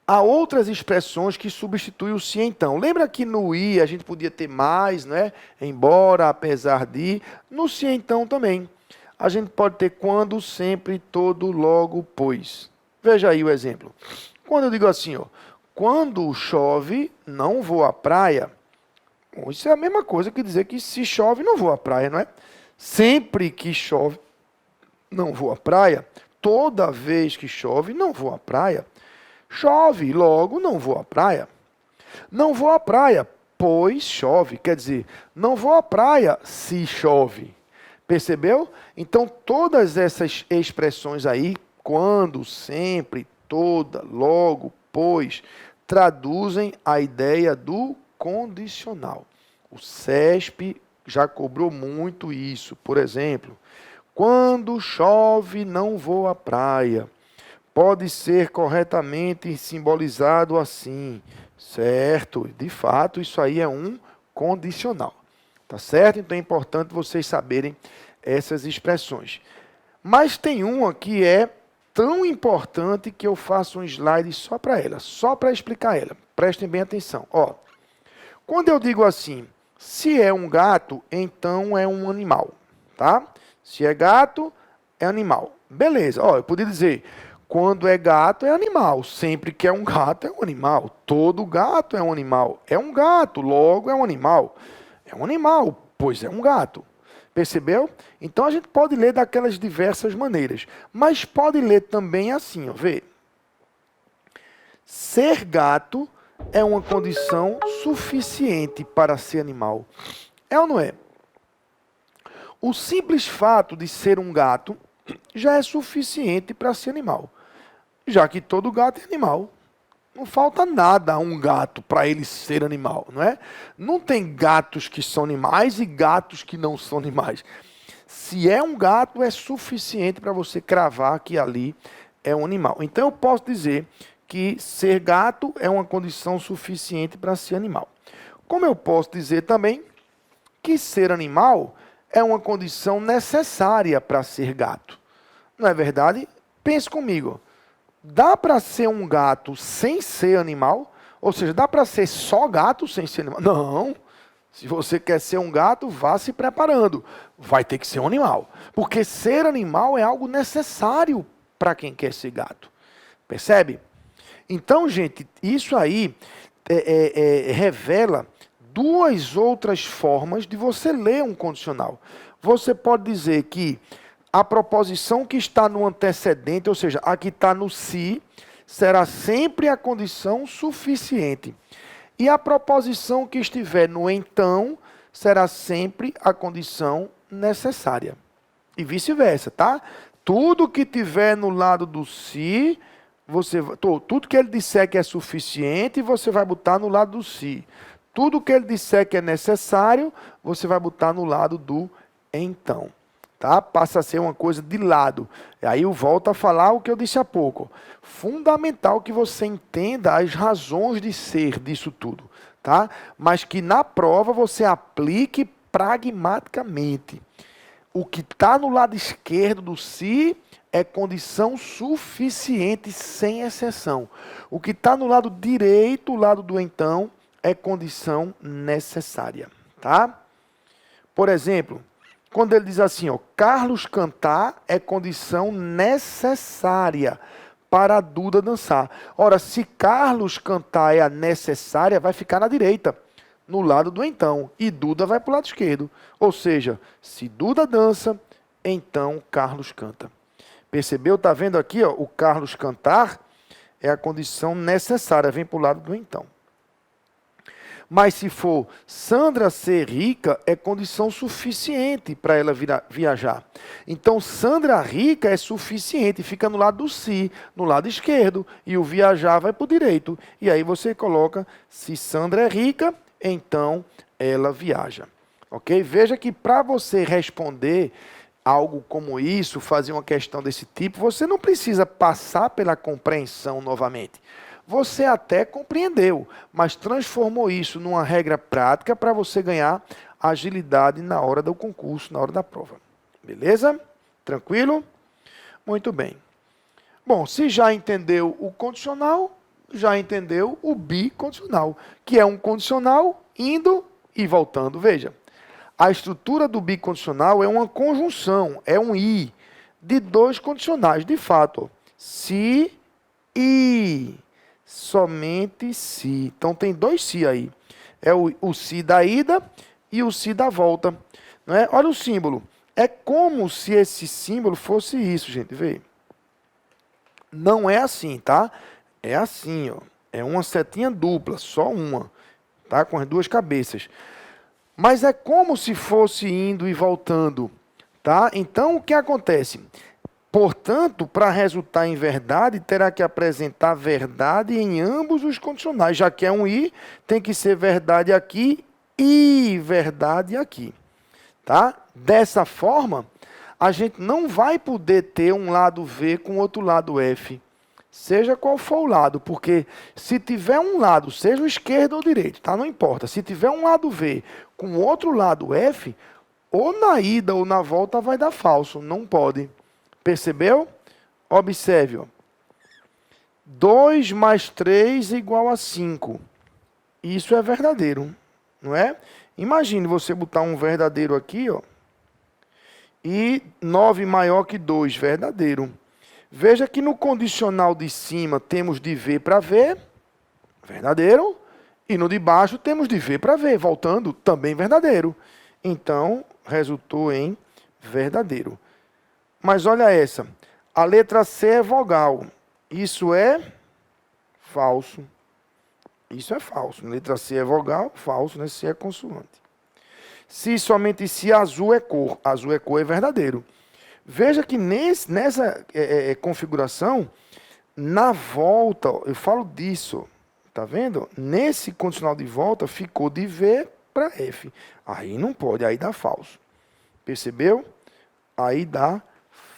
há outras expressões que substituem o se então. Lembra que no i a gente podia ter mais, né? Embora, apesar de. No se então também. A gente pode ter quando, sempre, todo, logo, pois. Veja aí o exemplo. Quando eu digo assim, ó, quando chove, não vou à praia. Bom, isso é a mesma coisa que dizer que se chove, não vou à praia, não é? Sempre que chove, não vou à praia. Toda vez que chove, não vou à praia. Chove, logo não vou à praia. Não vou à praia, pois chove. Quer dizer, não vou à praia se chove. Percebeu? Então, todas essas expressões aí, quando, sempre, toda, logo, pois, traduzem a ideia do condicional. O CESP já cobrou muito isso. Por exemplo, quando chove, não vou à praia. Pode ser corretamente simbolizado assim, certo? De fato, isso aí é um condicional, tá certo? Então é importante vocês saberem essas expressões. Mas tem uma que é tão importante que eu faço um slide só para ela, só para explicar ela. Prestem bem atenção. Ó, quando eu digo assim, se é um gato, então é um animal, tá? Se é gato, é animal. Beleza, ó, eu podia dizer... Quando é gato, é animal. Sempre que é um gato, é um animal. Todo gato é um animal. É um gato, logo é um animal. É um animal, pois é um gato. Percebeu? Então a gente pode ler daquelas diversas maneiras. Mas pode ler também assim, ó, vê. Ser gato é uma condição suficiente para ser animal. É ou não é? O simples fato de ser um gato já é suficiente para ser animal. Já que todo gato é animal. Não falta nada a um gato para ele ser animal, não é? Não tem gatos que são animais e gatos que não são animais. Se é um gato, é suficiente para você cravar que ali é um animal. Então eu posso dizer que ser gato é uma condição suficiente para ser animal. Como eu posso dizer também que ser animal é uma condição necessária para ser gato. Não é verdade? Pense comigo. Dá para ser um gato sem ser animal? Ou seja, dá para ser só gato sem ser animal? Não. Se você quer ser um gato, vá se preparando. Vai ter que ser um animal. Porque ser animal é algo necessário para quem quer ser gato. Percebe? Então, gente, isso aí revela duas outras formas de você ler um condicional. Você pode dizer que a proposição que está no antecedente, ou seja, a que está no se, será sempre a condição suficiente. E a proposição que estiver no então, será sempre a condição necessária. E vice-versa, tá? Tudo que tiver no lado do se, tudo que ele disser que é suficiente, você vai botar no lado do se. Tudo que ele disser que é necessário, você vai botar no lado do então. Tá? Passa a ser uma coisa de lado. E aí eu volto a falar o que eu disse há pouco. Fundamental que você entenda as razões de ser disso tudo. Tá? Mas que na prova você aplique pragmaticamente. O que está no lado esquerdo do se é condição suficiente, sem exceção. O que está no lado direito, o lado do então, é condição necessária. Tá? Por exemplo, quando ele diz assim, ó, Carlos cantar é condição necessária para a Duda dançar. Ora, se Carlos cantar é a necessária, vai ficar na direita, no lado do então, e Duda vai para o lado esquerdo. Ou seja, se Duda dança, então Carlos canta. Percebeu? Está vendo aqui, ó, o Carlos cantar é a condição necessária, vem para o lado do então. Mas se for Sandra ser rica, é condição suficiente para ela viajar. Então, Sandra rica é suficiente, fica no lado do se, no lado esquerdo, e o viajar vai para o direito. E aí você coloca, se Sandra é rica, então ela viaja. Ok? Veja que para você responder algo como isso, fazer uma questão desse tipo, você não precisa passar pela compreensão novamente. Você até compreendeu, mas transformou isso numa regra prática para você ganhar agilidade na hora do concurso, na hora da prova. Beleza? Tranquilo? Muito bem. Bom, se já entendeu o condicional, já entendeu o bicondicional, que é um condicional indo e voltando. Veja, a estrutura do bicondicional é uma conjunção, é um i, de dois condicionais. De fato, se e... somente se. Então tem dois se aí. É o se da ida e o se da volta. Não é? Olha o símbolo. É como se esse símbolo fosse isso, gente. Vê. Não é assim, tá? É assim, ó. É uma setinha dupla, só uma. Tá? Com as duas cabeças. Mas é como se fosse indo e voltando. Tá? Então o que acontece? Portanto, para resultar em verdade, terá que apresentar verdade em ambos os condicionais. Já que é um i, tem que ser verdade aqui e verdade aqui. Tá? Dessa forma, a gente não vai poder ter um lado V com outro lado F. Seja qual for o lado, porque se tiver um lado, seja o esquerdo ou o direito, tá? Não importa. Se tiver um lado V com outro lado F, ou na ida ou na volta vai dar falso. Não pode. Percebeu? Observe. Ó. 2 mais 3 é igual a 5. Isso é verdadeiro, não é? Imagine você botar um verdadeiro aqui, ó, e 9 maior que 2, verdadeiro. Veja que no condicional de cima temos de V para V, verdadeiro, e no de baixo temos de V para V, voltando, também verdadeiro. Então, resultou em verdadeiro. Mas olha essa, a letra C é vogal, isso é falso. Isso é falso, letra C é vogal, falso, né? C é consoante. Se somente se azul é cor é verdadeiro. Veja que nessa configuração, na volta, eu falo disso, tá vendo? Nesse condicional de volta ficou de V para F. Aí não pode, aí dá falso. Percebeu? Aí dá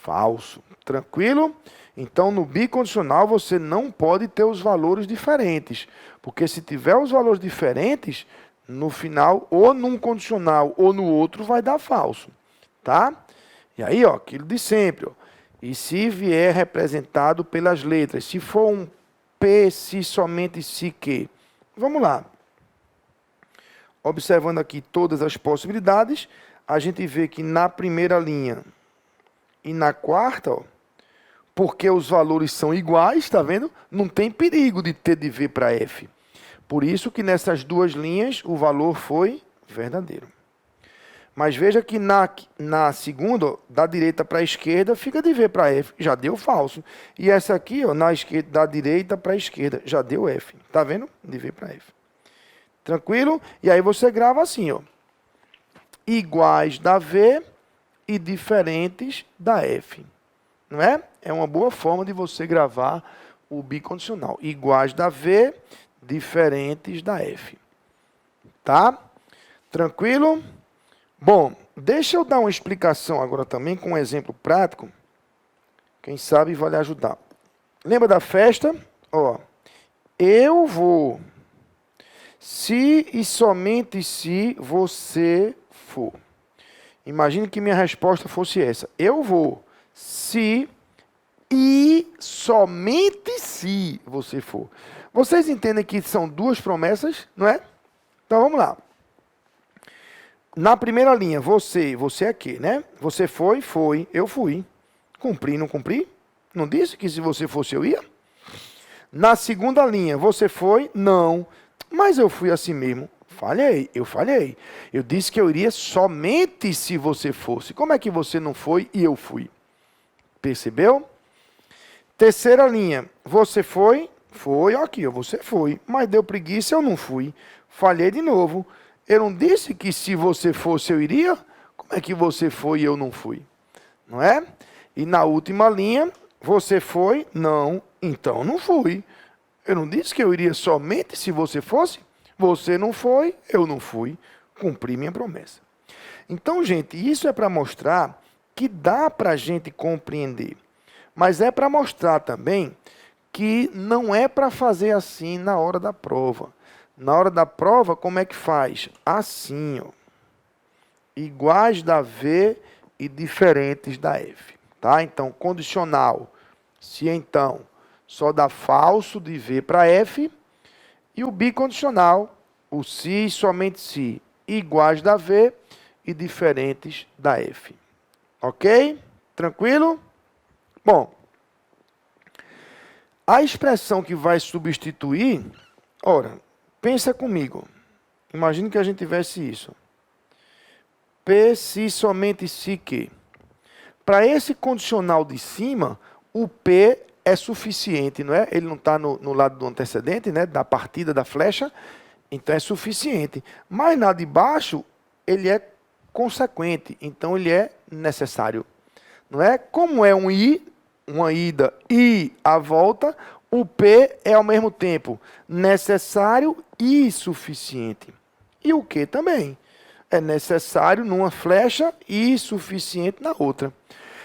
falso. Tranquilo? Então, no bicondicional, você não pode ter os valores diferentes. Porque se tiver os valores diferentes, no final, ou num condicional ou no outro, vai dar falso. Tá? E aí, ó, aquilo de sempre. Ó. E se vier representado pelas letras? Se for um P, se somente se que. Vamos lá. Observando aqui todas as possibilidades, a gente vê que na primeira linha e na quarta, ó, porque os valores são iguais, tá vendo? Não tem perigo de ter de V para F. Por isso que nessas duas linhas o valor foi verdadeiro. Mas veja que na segunda, ó, da direita para a esquerda, fica de V para F, já deu falso. E essa aqui, ó, na esquerda, da direita para a esquerda, já deu F. Tá vendo? De V para F. Tranquilo? E aí você grava assim, ó. Iguais da V e diferentes da F. não é? É uma boa forma de você gravar o bicondicional. Iguais da V, diferentes da F. Tá? Tranquilo? Bom, deixa eu dar uma explicação agora também com um exemplo prático. Quem sabe vai lhe ajudar. Lembra da festa? Ó, eu vou. Se e somente se você for. Imagine que minha resposta fosse essa. Eu vou. Se e somente se você for. Vocês entendem que são duas promessas, não é? Então vamos lá. Na primeira linha, você é quê, né? Você foi, eu fui. Cumpri, não cumpri? Não disse que se você fosse eu ia? Na segunda linha, você foi, não. Mas eu fui assim mesmo. Falhei, eu falhei. Eu disse que eu iria somente se você fosse. Como é que você não foi e eu fui? Percebeu? Terceira linha, você foi, aqui, você foi. Mas deu preguiça, eu não fui. Falhei de novo. Eu não disse que se você fosse eu iria? Como é que você foi e eu não fui? Não é? E na última linha, você foi? Não, então não fui. Eu não disse que eu iria somente se você fosse? Você não foi, eu não fui. Cumpri minha promessa. Então, gente, isso é para mostrar que dá para a gente compreender. Mas é para mostrar também que não é para fazer assim na hora da prova. Na hora da prova, como é que faz? Assim, ó. Iguais da V e diferentes da F. Tá? Então, condicional. Se então, só dá falso de V para F. E o bicondicional, o se e somente se, iguais da V e diferentes da F. Ok? Tranquilo? Bom, a expressão que vai substituir, ora, pensa comigo. Imagine que a gente tivesse isso. P, se, somente se, que. Para esse condicional de cima, o P é suficiente, não é? Ele não está no lado do antecedente, né? Da partida da flecha, então é suficiente. Mas na de baixo, ele é consequente, então ele é necessário. Não é? Como é um I, uma ida e a volta, o P é ao mesmo tempo necessário e suficiente. E o que também? É necessário numa flecha e suficiente na outra.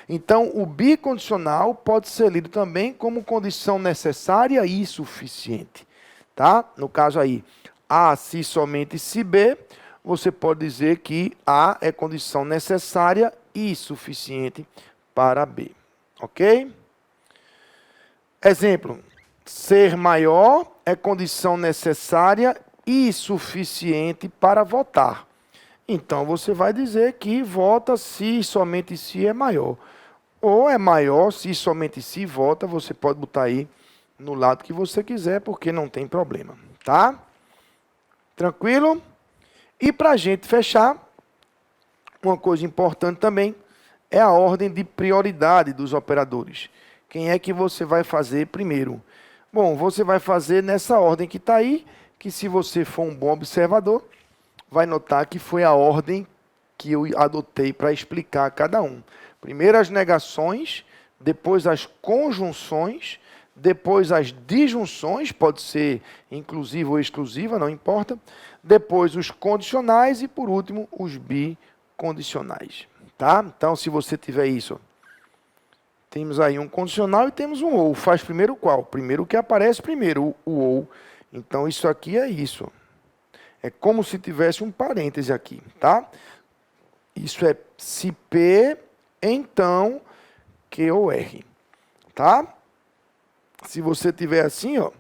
Então, o bicondicional pode ser lido também como condição necessária e suficiente. Tá? No caso aí, A se somente se B, você pode dizer que A é condição necessária e suficiente para B. Ok? Exemplo, ser maior é condição necessária e suficiente para votar. Então, você vai dizer que vota se somente se é maior. Ou é maior se somente se vota, você pode botar aí no lado que você quiser, porque não tem problema. Tá? Tranquilo? E para a gente fechar, uma coisa importante também é a ordem de prioridade dos operadores. Quem é que você vai fazer primeiro? Bom, você vai fazer nessa ordem que está aí, que se você for um bom observador, vai notar que foi a ordem que eu adotei para explicar cada um. Primeiro as negações, depois as conjunções, depois as disjunções, pode ser inclusiva ou exclusiva, não importa. Depois os condicionais e, por último, os bicondicionais. Tá? Então, se você tiver isso, temos aí um condicional e temos um ou. Faz primeiro qual? Primeiro o que aparece primeiro, o ou. Então, isso aqui é isso. É como se tivesse um parêntese aqui, tá? Isso é se P, então Q ou R, tá? Se você tiver assim, ó, o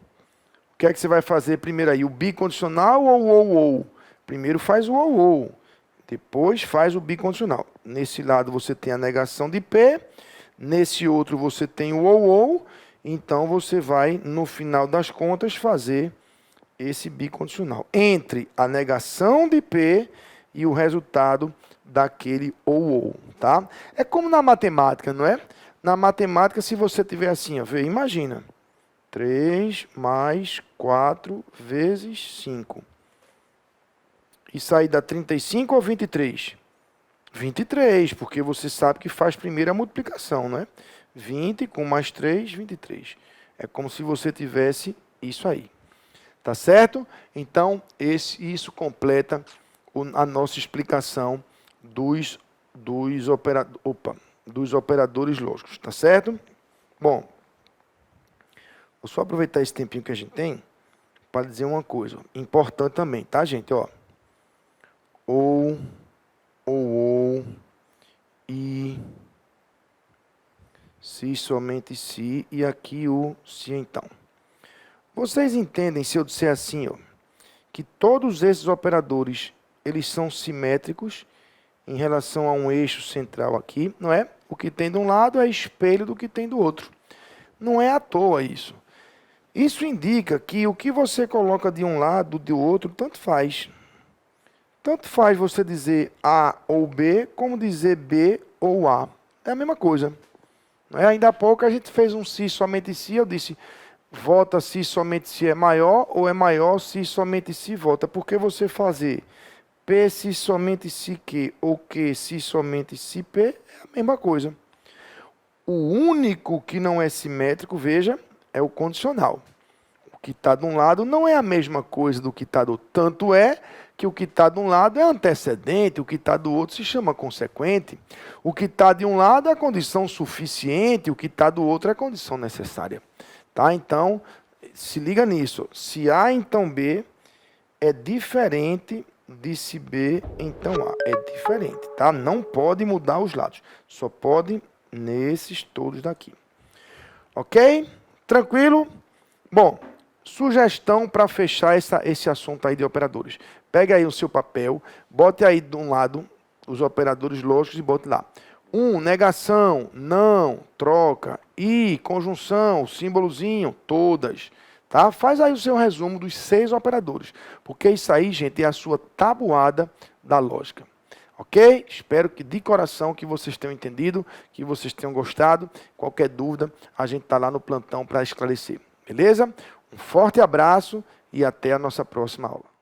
que é que você vai fazer primeiro aí? O bicondicional ou o ou? Primeiro faz o ou, depois faz o bicondicional. Nesse lado você tem a negação de P, nesse outro você tem o ou, então você vai, no final das contas, fazer esse bicondicional entre a negação de P e o resultado daquele ou, tá? É como na matemática, não é? Na matemática, se você tiver assim, ó, imagina, 3 mais 4 vezes 5. Isso aí dá 35 ou 23? 23, porque você sabe que faz primeiro a multiplicação, não é? 20 com mais 3, 23. É como se você tivesse isso aí. Tá certo? Então, isso completa a nossa explicação dos operadores lógicos. Tá certo? Bom, vou só aproveitar esse tempinho que a gente tem para dizer uma coisa importante também, tá, gente? Ó, ou, e, se, somente se, e aqui o se então. Vocês entendem se eu disser assim, ó, que todos esses operadores, eles são simétricos em relação a um eixo central aqui, não é? O que tem de um lado é espelho do que tem do outro. Não é à toa isso. Isso indica que o que você coloca de um lado, do outro, tanto faz. Tanto faz você dizer A ou B, como dizer B ou A. É a mesma coisa. Não é? Ainda há pouco a gente fez um se, somente se, eu disse, vota se somente se é maior, ou é maior se somente se vota. Porque você fazer P se somente se Q, ou Q se somente se P, é a mesma coisa. O único que não é simétrico, veja, é o condicional. O que está de um lado não é a mesma coisa do que está do outro. Tanto é que o que está de um lado é antecedente, o que está do outro se chama consequente. O que está de um lado é a condição suficiente, o que está do outro é a condição necessária. Tá? Então, se liga nisso. Se A, então B, é diferente de se B, então A. É diferente, tá? Não pode mudar os lados. Só pode nesses todos daqui. Ok? Tranquilo? Bom, sugestão para fechar esse assunto aí de operadores. Pegue aí o seu papel, bote aí de um lado os operadores lógicos e bote lá. Negação, não, troca, e, conjunção, símbolozinho, todas. Tá? Faz aí o seu resumo dos 6 operadores, porque isso aí, gente, é a sua tabuada da lógica. Ok? Espero que de coração que vocês tenham entendido, que vocês tenham gostado. Qualquer dúvida, a gente está lá no plantão para esclarecer. Beleza? Um forte abraço e até a nossa próxima aula.